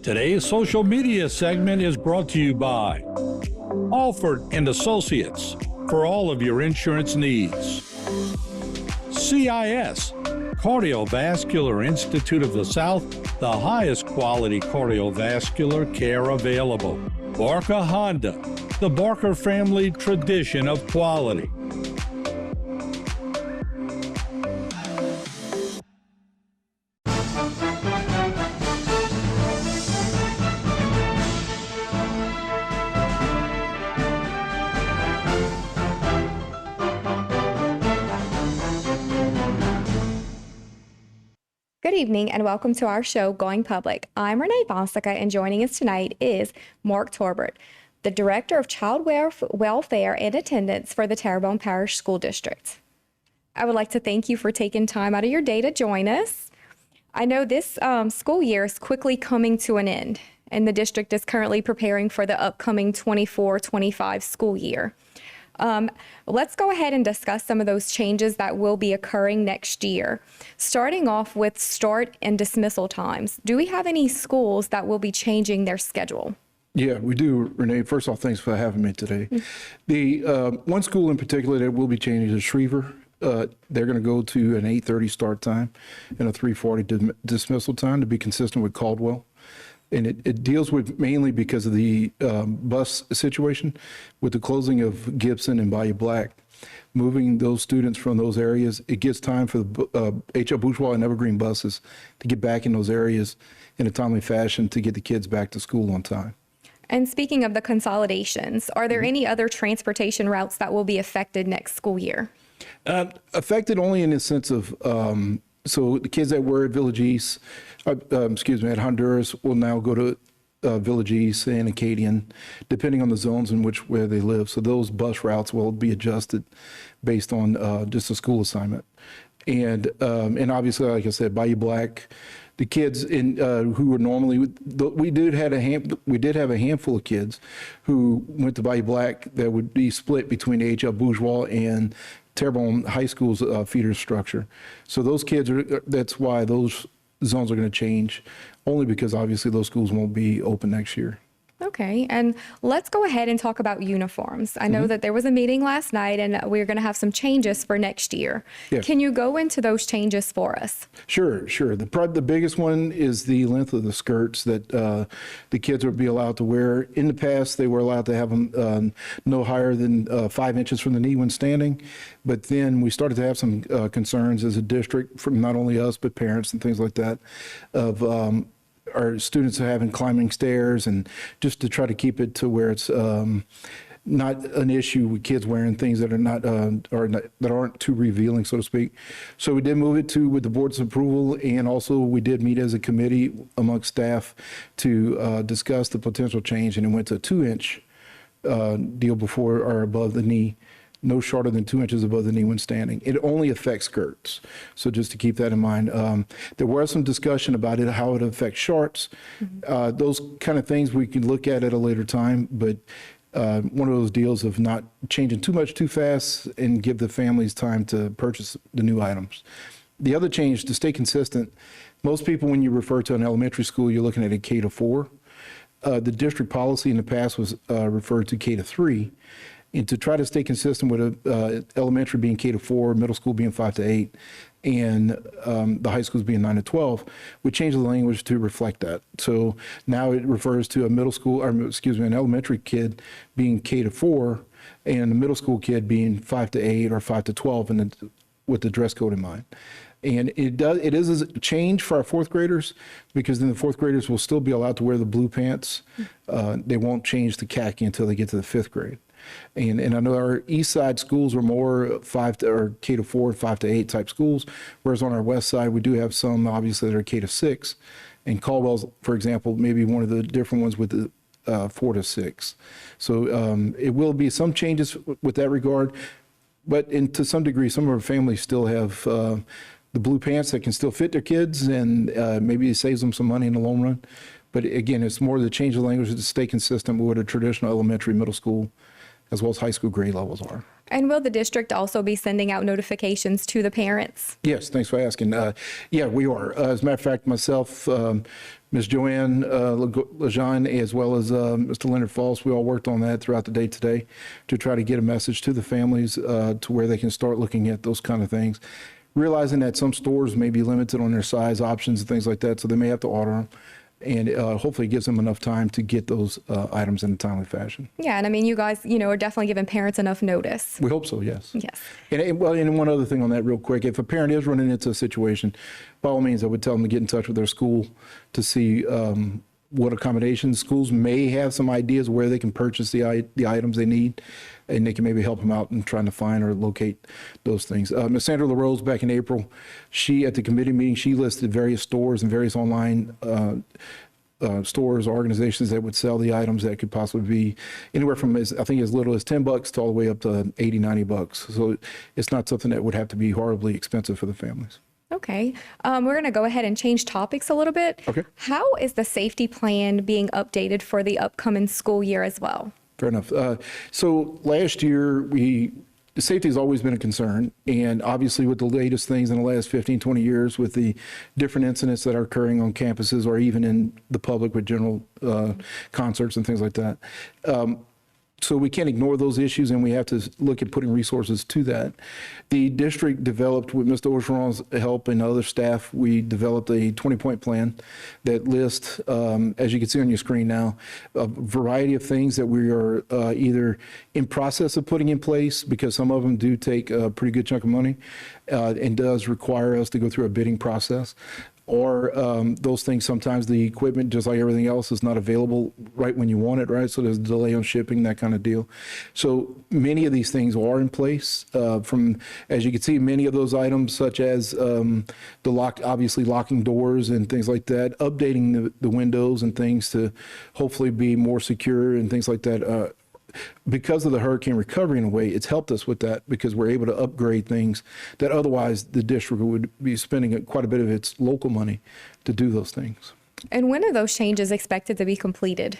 Today's social media segment is brought to you by Alford and Associates for all of your insurance needs. CIS, Cardiovascular Institute of the South, the highest quality cardiovascular care available. Barker Honda, the Barker family tradition of quality. Good evening and welcome to our show, Going Public. I'm Renee Fonseca and joining us tonight is Mark Torbert, the Director of Child Welfare and Attendance for the Terrebonne Parish School District. I would like to thank you for taking time out of your day to join us. I know this school year is quickly coming to an end and the district is currently preparing for the upcoming 24-25 school year. Let's go ahead and discuss some of those changes that will be occurring next year. Starting off with start and dismissal times. Do we have any schools that will be changing their schedule? Yeah, we do, Renee. First off, thanks for having me today. The one school in particular that will be changing is Schriever. They're going to go to an 8:30 start time and a 3:40 dismissal time to be consistent with Caldwell. And it deals with mainly because of the bus situation with the closing of Gibson and Bayou Black. Moving those students from those areas, it gives time for the H.L. Bourgeois and Evergreen buses to get back in those areas in a timely fashion to get the kids back to school on time. And speaking of the consolidations, are there any other transportation routes that will be affected next school year? Affected only in the sense of so the kids that were at Village East, at Honduras will now go to Village East and Acadian, depending on the zones in which where they live. So those bus routes will be adjusted based on just a school assignment. And obviously, like I said, Bayou Black, the kids in who were normally we did have a handful of kids who went to Bayou Black that would be split between H.L. Bourgeois and Terrebonne High School's feeder structure. So those kids that's why those zones are going to change, only because obviously those schools won't be open next year. Okay, and let's go ahead and talk about uniforms. I know that there was a meeting last night and we're going to have some changes for next year. Yeah. Can you go into those changes for us? Sure. The biggest one is the length of the skirts that the kids would be allowed to wear. In the past, they were allowed to have them no higher than 5 inches from the knee when standing. But then we started to have some concerns as a district from not only us, but parents and things like that of our students are having climbing stairs, and just to try to keep it to where it's not an issue with kids wearing things that are not that aren't too revealing, so to speak. So we did move it to with the board's approval, and also we did meet as a committee amongst staff to discuss the potential change, and it went to a 2-inch deal before or above the knee. No shorter than 2 inches above the knee when standing. It only affects skirts. So just to keep that in mind. There was some discussion about it, how it affects shorts. Those kind of things we can look at a later time, but one of those deals of not changing too much too fast and give the families time to purchase the new items. The other change, to stay consistent, most people when you refer to an elementary school, you're looking at a K to 4. The district policy in the past was referred to K to 3. And to try to stay consistent with elementary being K to 4, middle school being 5 to 8, and the high schools being 9 to 12, we changed the language to reflect that. So now it refers to a middle school, or an elementary kid being K to 4, and a middle school kid being 5 to 8 or 5 to 12, and with the dress code in mind. And it is a change for our fourth graders, because then the fourth graders will still be allowed to wear the blue pants. They won't change the khaki until they get to the 5th grade. And I know our east side schools are more K to 4, 5 to 8 type schools, whereas on our west side we do have some obviously that are K to 6. And Caldwell's, for example, maybe one of the different ones with the 4 to 6. So it will be some changes with that regard, but to some degree, some of our families still have the blue pants that can still fit their kids, and maybe it saves them some money in the long run. But again, it's more the change of language to stay consistent with what a traditional elementary, middle school, as well as high school grade levels are. And will the district also be sending out notifications to the parents? Yes, thanks for asking. Yeah, we are. As a matter of fact, myself, Ms. Joanne Lejeune, as well as Mr. Leonard Falls, we all worked on that throughout the day today to try to get a message to the families to where they can start looking at those kind of things. Realizing that some stores may be limited on their size options and things like that, so they may have to order them. And hopefully it gives them enough time to get those items in a timely fashion. Yeah, and I mean, you guys, are definitely giving parents enough notice. We hope so, yes. Yes. And one other thing on that real quick, if a parent is running into a situation, by all means, I would tell them to get in touch with their school to see what accommodations. Schools may have some ideas where they can purchase the items they need, and they can maybe help them out in trying to find or locate those things. Ms. Sandra LaRose, back in April, at the committee meeting, she listed various stores and various online stores or organizations that would sell the items that could possibly be anywhere from, I think, as little as $10 to all the way up to $80, $90. So it's not something that would have to be horribly expensive for the families. Okay. We're going to go ahead and change topics a little bit. Okay. How is the safety plan being updated for the upcoming school year as well? Fair enough. So last year, safety has always been a concern. And obviously with the latest things in the last 15, 20 years, with the different incidents that are occurring on campuses or even in the public with general concerts and things like that. So we can't ignore those issues, and we have to look at putting resources to that. The district developed, with Mr. Orgeron's help and other staff, we developed a 20-point plan that lists, as you can see on your screen now, a variety of things that we are either in process of putting in place, because some of them do take a pretty good chunk of money and does require us to go through a bidding process. Or those things, sometimes the equipment, just like everything else, is not available right when you want it, right? So there's a delay on shipping, that kind of deal. So many of these things are in place. As you can see, many of those items, such as obviously locking doors and things like that, updating the windows and things to hopefully be more secure and things like that. Because of the hurricane recovery, in a way, it's helped us with that, because we're able to upgrade things that otherwise the district would be spending quite a bit of its local money to do those things. And when are those changes expected to be completed?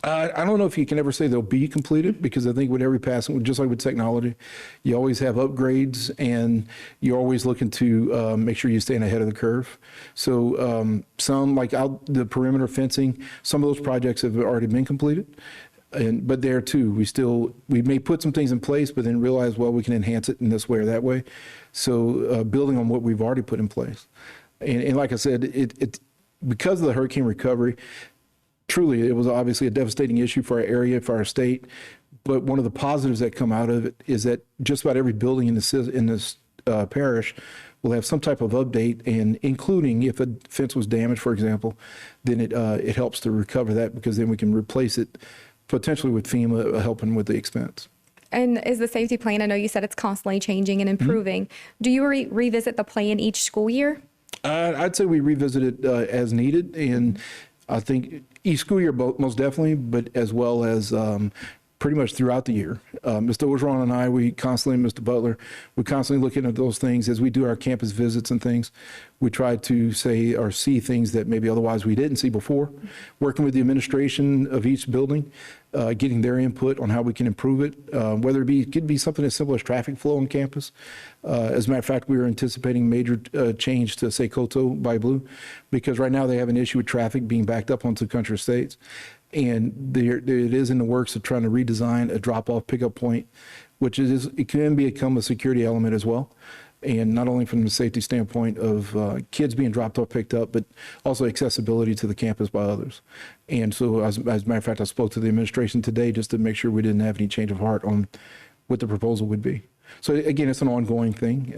I don't know if you can ever say they'll be completed, because I think with every passing, just like with technology, you always have upgrades, and you're always looking to make sure you're staying ahead of the curve. So some, like the perimeter fencing, some of those projects have already been completed. But there too, we may put some things in place, but then realize, well, we can enhance it in this way or that way. So building on what we've already put in place. And like I said, it because of the hurricane recovery, truly, it was obviously a devastating issue for our area, for our state. But one of the positives that come out of it is that just about every building in this parish will have some type of update, and including if a fence was damaged, for example, then it helps to recover that, because then we can replace it potentially with FEMA helping with the expense. And is the safety plan, I know you said it's constantly changing and improving. Do you revisit the plan each school year? I'd say we revisit it as needed, and I think each school year most definitely, but as well as pretty much throughout the year. Mr. Orgeron and I, Mr. Butler, we constantly looking at those things as we do our campus visits and things. We try to say or see things that maybe otherwise we didn't see before. Working with the administration of each building, getting their input on how we can improve it, whether it could be something as simple as traffic flow on campus. As a matter of fact, we are anticipating major change to, say, Coteau by Blue, because right now they have an issue with traffic being backed up onto country estates. And it is in the works of trying to redesign a drop-off pickup point, which it can become a security element as well. And not only from the safety standpoint of kids being dropped off, picked up, but also accessibility to the campus by others. And so as a matter of fact, I spoke to the administration today just to make sure we didn't have any change of heart on what the proposal would be. So again, it's an ongoing thing.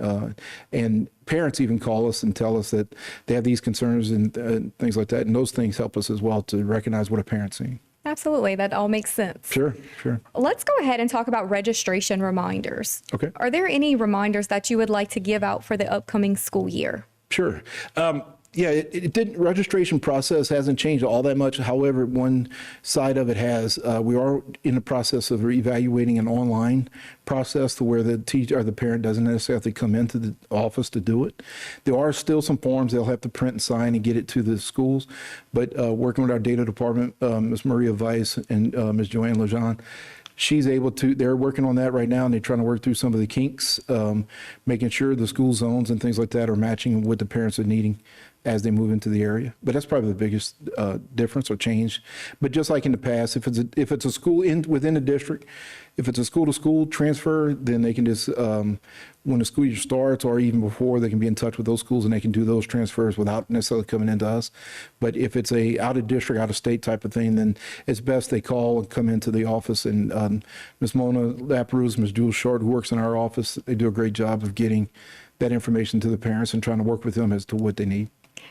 And parents even call us and tell us that they have these concerns and things like that. And those things help us as well to recognize what a parent's seeing. Absolutely. That all makes sense. Sure. Let's go ahead and talk about registration reminders. Okay. Are there any reminders that you would like to give out for the upcoming school year? Sure. Yeah, it didn't. Registration process hasn't changed all that much. However, one side of it has. We are in the process of evaluating an online process to where the teacher or the parent doesn't necessarily have to come into the office to do it. There are still some forms they'll have to print and sign and get it to the schools. But working with our data department, Ms. Maria Weiss and Ms. Joanne Lejeune, she's able to, they're working on that right now, and they're trying to work through some of the kinks, making sure the school zones and things like that are matching what the parents are needing as they move into the area. But that's probably the biggest difference or change. But just like in the past, if it's a school within the district, if it's a school-to-school transfer, then they can just, when the school year starts or even before, they can be in touch with those schools and they can do those transfers without necessarily coming into us. But if it's a out-of-district, out-of-state type of thing, then it's best they call and come into the office. And Ms. Mona Laperouse, Ms. Jules Short, who works in our office, they do a great job of getting that information to the parents and trying to work with them as to what they need.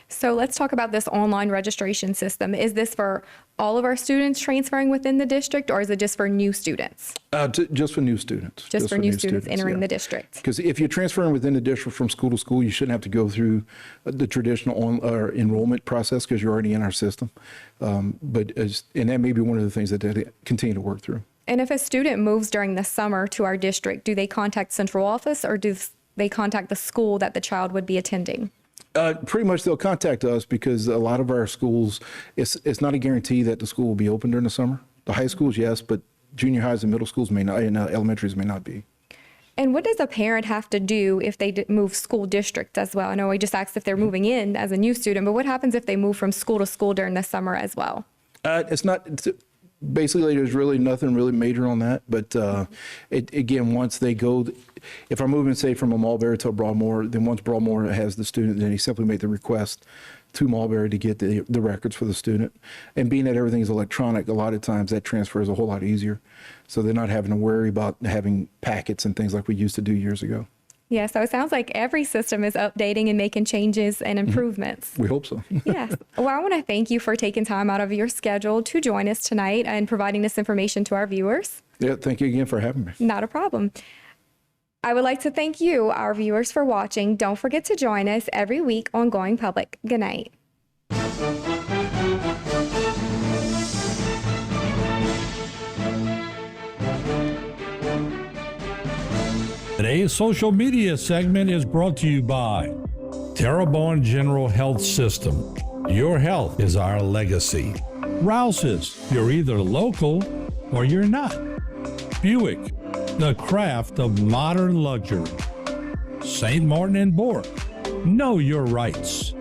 So let's talk about this online registration system. Is this for all of our students transferring within the district, or is it just for new students? Just for new students. Just for new students entering the district. Because if you're transferring within the district from school to school, you shouldn't have to go through the traditional enrollment process because you're already in our system. And that may be one of the things that they continue to work through. And if a student moves during the summer to our district, do they contact central office, or do they contact the school that the child would be attending? Pretty much they'll contact us because a lot of our schools, it's not a guarantee that the school will be open during the summer. The high schools, yes, but junior highs and middle schools may not, and elementaries may not be. And what does a parent have to do if they move school districts as well? I know we just asked if they're moving in as a new student, but what happens if they move from school to school during the summer as well? Basically, there's really nothing really major on that. But again, once they go, if I'm moving, say, from a Mulberry to a Broadmoor, then once Broadmoor has the student, then he simply make the request to Mulberry to get the records for the student. And being that everything is electronic, a lot of times that transfer is a whole lot easier. So they're not having to worry about having packets and things like we used to do years ago. Yeah, so it sounds like every system is updating and making changes and improvements. We hope so. Yes. Well, I want to thank you for taking time out of your schedule to join us tonight and providing this information to our viewers. Yeah, thank you again for having me. Not a problem. I would like to thank you, our viewers, for watching. Don't forget to join us every week on Going Public. Good night. Today's social media segment is brought to you by Terrebonne General Health System. Your health is our legacy. Rouse's, you're either local or you're not. Buick, the craft of modern luxury. St. Martin and Bork, know your rights.